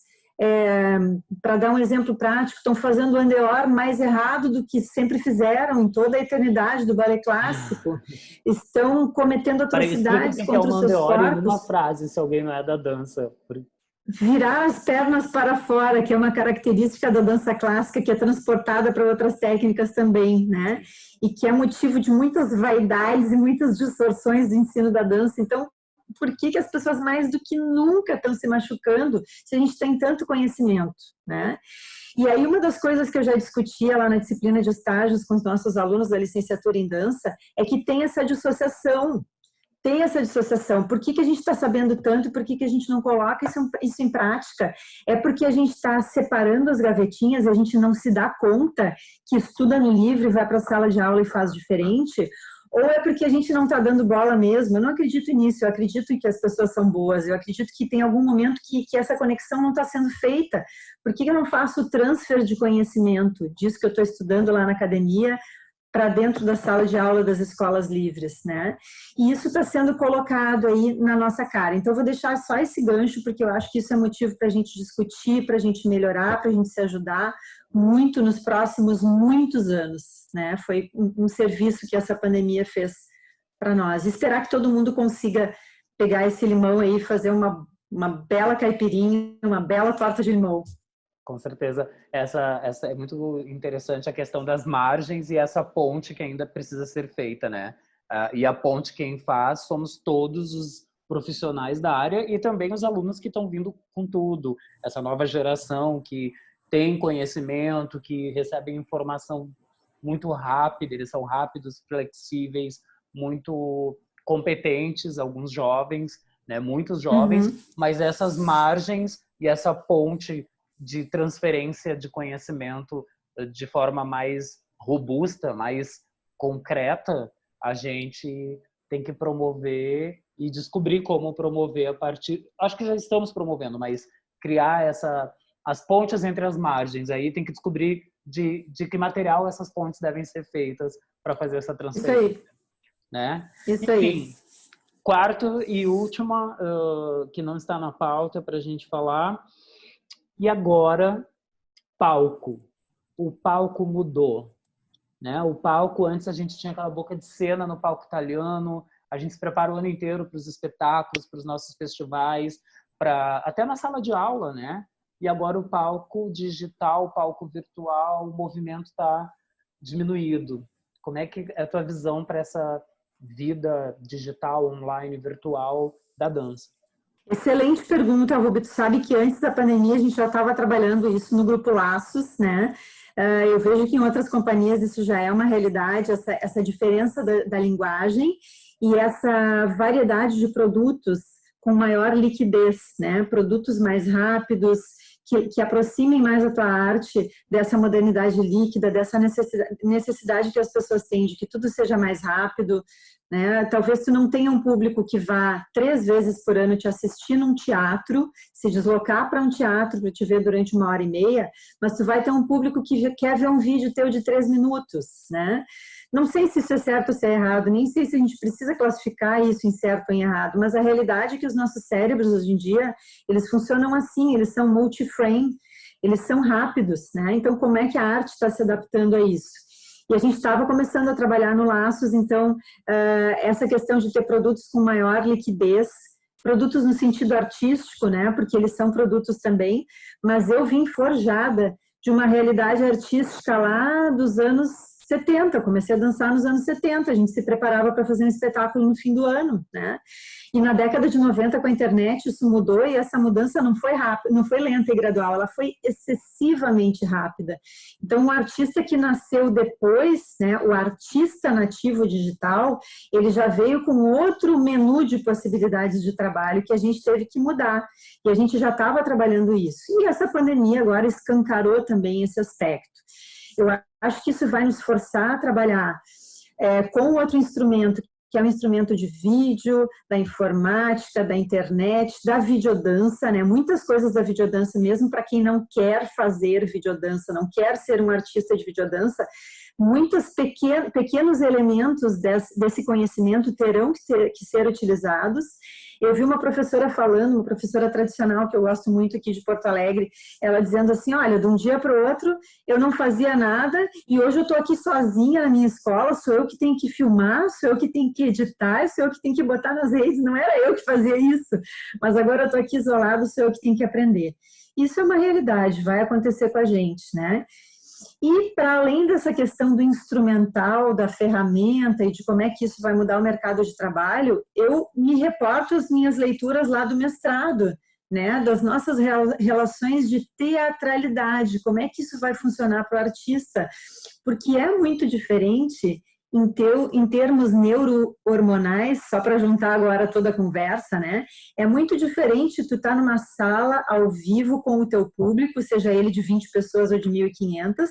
Speaker 2: Para dar um exemplo prático, estão fazendo o andeor mais errado do que sempre fizeram em toda a eternidade do balé clássico. Estão cometendo atrocidades contra os seus corpos.
Speaker 1: Uma frase, se alguém não é da dança.
Speaker 2: Virar as pernas para fora, que é uma característica da dança clássica, que é transportada para outras técnicas também, né? E que é motivo de muitas vaidades e muitas distorções do ensino da dança. Então, por que as pessoas mais do que nunca estão se machucando se a gente tem tanto conhecimento, né? E aí uma das coisas que eu já discutia lá na disciplina de estágios com os nossos alunos da licenciatura em dança é que tem essa dissociação. Por que a gente está sabendo tanto e por que a gente não coloca isso em prática? É porque a gente está separando as gavetinhas e a gente não se dá conta que estuda no livro, vai para a sala de aula e faz diferente? Ou é porque a gente não está dando bola mesmo? Eu não acredito nisso, eu acredito que as pessoas são boas, eu acredito que tem algum momento que essa conexão não está sendo feita. Por que eu não faço o transfer de conhecimento disso que eu estou estudando lá na academia para dentro da sala de aula das escolas livres, né? E isso está sendo colocado aí na nossa cara. Então, eu vou deixar só esse gancho, porque eu acho que isso é motivo para a gente discutir, para a gente melhorar, para a gente se ajudar muito nos próximos muitos anos, né? Foi um serviço que essa pandemia fez para nós. Esperar que todo mundo consiga pegar esse limão aí e fazer uma bela caipirinha, uma bela torta de limão.
Speaker 1: Com certeza, essa é muito interessante a questão das margens e essa ponte que ainda precisa ser feita, né? E a ponte quem faz somos todos os profissionais da área e também os alunos que estão vindo com tudo. Essa nova geração que tem conhecimento, que recebem informação muito rápida, eles são rápidos, flexíveis, muito competentes, alguns jovens, né? Muitos jovens, mas essas margens e essa ponte de transferência de conhecimento de forma mais robusta, mais concreta, a gente tem que promover e descobrir como promover a partir... Acho que já estamos promovendo, mas criar as pontes entre as margens. Aí tem que descobrir de que material essas pontes devem ser feitas para fazer essa transferência.
Speaker 2: Isso aí.
Speaker 1: Né?
Speaker 2: Isso aí.
Speaker 1: Quarto e última, que não está na pauta para a gente falar... E agora, palco. O palco mudou, né? O palco, antes a gente tinha aquela boca de cena no palco italiano, a gente se prepara o ano inteiro para os espetáculos, para os nossos festivais, até na sala de aula, né? E agora o palco digital, o palco virtual, o movimento está diminuído. Como é que é a tua visão para essa vida digital, online, virtual da dança?
Speaker 2: Excelente pergunta, Rubi. Tu sabe que antes da pandemia a gente já estava trabalhando isso no Grupo Laços, né? Eu vejo que em outras companhias isso já é uma realidade, essa diferença da linguagem e essa variedade de produtos com maior liquidez, né? Produtos mais rápidos, que aproximem mais a tua arte dessa modernidade líquida, dessa necessidade que as pessoas têm de que tudo seja mais rápido, né? Talvez tu não tenha um público que vá 3 vezes por ano te assistir num teatro, se deslocar para um teatro para te ver durante 1h30, mas tu vai ter um público que quer ver um vídeo teu de 3 minutos, né? Não sei se isso é certo ou se é errado, nem sei se a gente precisa classificar isso em certo ou em errado, mas a realidade é que os nossos cérebros hoje em dia, eles funcionam assim, eles são multi-frame, eles são rápidos, né? Então, como é que a arte está se adaptando a isso? E a gente estava começando a trabalhar no Laços, então, essa questão de ter produtos com maior liquidez, produtos no sentido artístico, né? Porque eles são produtos também, mas eu vim forjada de uma realidade artística lá dos anos 70, comecei a dançar nos anos 70, a gente se preparava para fazer um espetáculo no fim do ano, né? E na década de 90, com a internet, isso mudou e essa mudança não foi rápida, não foi lenta e gradual, ela foi excessivamente rápida. Então, o artista que nasceu depois, né, o artista nativo digital, ele já veio com outro menu de possibilidades de trabalho que a gente teve que mudar. E a gente já estava trabalhando isso. E essa pandemia agora escancarou também esse aspecto. Eu acho que isso vai nos forçar a trabalhar com outro instrumento, que é um instrumento de vídeo, da informática, da internet, da videodança, né? Muitas coisas da videodança, mesmo para quem não quer fazer videodança, não quer ser um artista de videodança, muitos pequenos elementos desse conhecimento terão que ser utilizados. Eu vi uma professora falando, uma professora tradicional que eu gosto muito aqui de Porto Alegre, ela dizendo assim, olha, de um dia para o outro eu não fazia nada e hoje eu estou aqui sozinha na minha escola, sou eu que tenho que filmar, sou eu que tenho que editar, sou eu que tenho que botar nas redes, não era eu que fazia isso, mas agora eu estou aqui isolado, sou eu que tenho que aprender. Isso é uma realidade, vai acontecer com a gente, né? E para além dessa questão do instrumental, da ferramenta e de como é que isso vai mudar o mercado de trabalho, eu me reporto às minhas leituras lá do mestrado, né, das nossas relações de teatralidade, como é que isso vai funcionar para o artista, porque é muito diferente em termos neurohormonais, só para juntar agora toda a conversa, né? É muito diferente tu estar numa sala ao vivo com o teu público, seja ele de 20 pessoas ou de 1.500,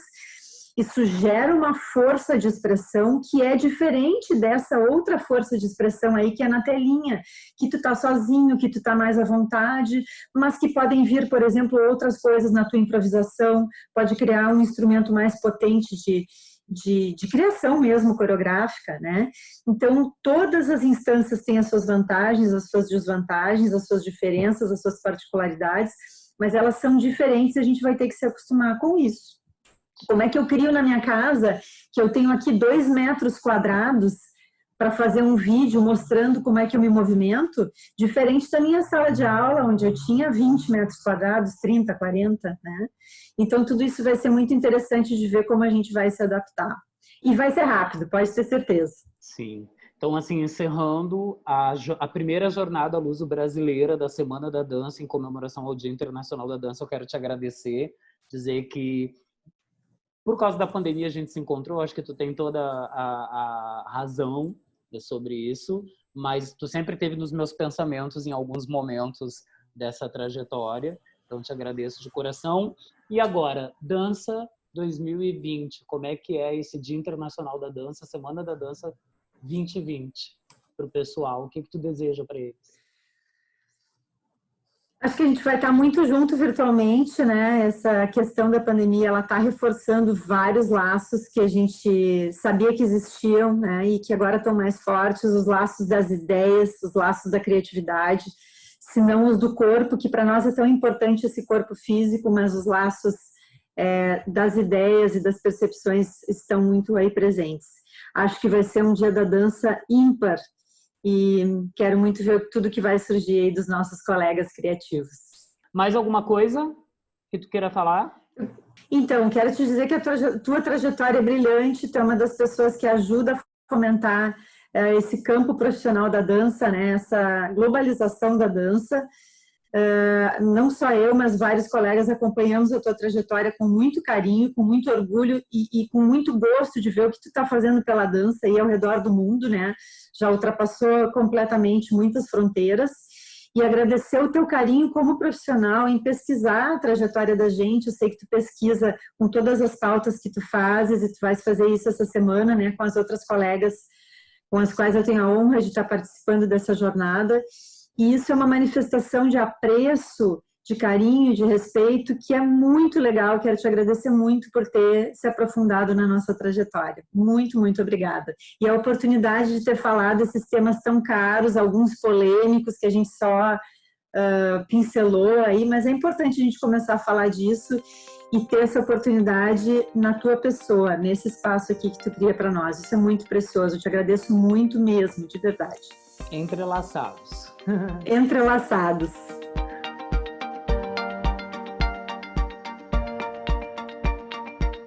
Speaker 2: isso gera uma força de expressão que é diferente dessa outra força de expressão aí que é na telinha, que tu tá sozinho, que tu tá mais à vontade, mas que podem vir, por exemplo, outras coisas na tua improvisação, pode criar um instrumento mais potente de criação mesmo coreográfica, né? Então, todas as instâncias têm as suas vantagens, as suas desvantagens, as suas diferenças, as suas particularidades, mas elas são diferentes e a gente vai ter que se acostumar com isso. Como é que eu crio na minha casa, que eu tenho aqui 2 metros quadrados para fazer um vídeo mostrando como é que eu me movimento, diferente da minha sala de aula, onde eu tinha 20 metros quadrados, 30, 40, né? Então, tudo isso vai ser muito interessante de ver como a gente vai se adaptar. E vai ser rápido, pode ter certeza.
Speaker 1: Sim. Então, assim, encerrando a primeira jornada luso-brasileira da Semana da Dança, em comemoração ao Dia Internacional da Dança, eu quero te agradecer, dizer que por causa da pandemia a gente se encontrou, acho que tu tem toda a razão sobre isso, mas tu sempre esteve nos meus pensamentos em alguns momentos dessa trajetória, então te agradeço de coração. E agora, Dança 2020, como é que é esse Dia Internacional da Dança, Semana da Dança 2020 para o pessoal? O que tu deseja para eles?
Speaker 2: Acho que a gente vai estar muito junto virtualmente, né? Essa questão da pandemia, ela está reforçando vários laços que a gente sabia que existiam, né? E que agora estão mais fortes, os laços das ideias, os laços da criatividade, se não os do corpo, que para nós é tão importante esse corpo físico, mas os laços das ideias e das percepções estão muito aí presentes. Acho que vai ser um dia da dança ímpar, e quero muito ver tudo que vai surgir aí dos nossos colegas criativos.
Speaker 1: Mais alguma coisa que tu queira falar?
Speaker 2: Então, quero te dizer que a tua trajetória é brilhante, tu é uma das pessoas que ajuda a fomentar esse campo profissional da dança, né? Essa globalização da dança. Não só eu, mas vários colegas acompanhamos a tua trajetória com muito carinho, com muito orgulho e com muito gosto de ver o que tu está fazendo pela dança aí ao redor do mundo, né? Já ultrapassou completamente muitas fronteiras, e agradecer o teu carinho como profissional em pesquisar a trajetória da gente. Eu sei que tu pesquisa com todas as pautas que tu fazes, e tu vais fazer isso essa semana, né, com as outras colegas com as quais eu tenho a honra de estar participando dessa jornada. E isso é uma manifestação de apreço, de carinho, de respeito, que é muito legal. Quero te agradecer muito por ter se aprofundado na nossa trajetória. Muito, muito obrigada. E a oportunidade de ter falado esses temas tão caros, alguns polêmicos, que a gente só pincelou aí, mas é importante a gente começar a falar disso e ter essa oportunidade na tua pessoa, nesse espaço aqui que tu cria para nós. Isso é muito precioso, eu te agradeço muito mesmo, de verdade.
Speaker 1: Entrelaçados.
Speaker 2: Entrelaçados.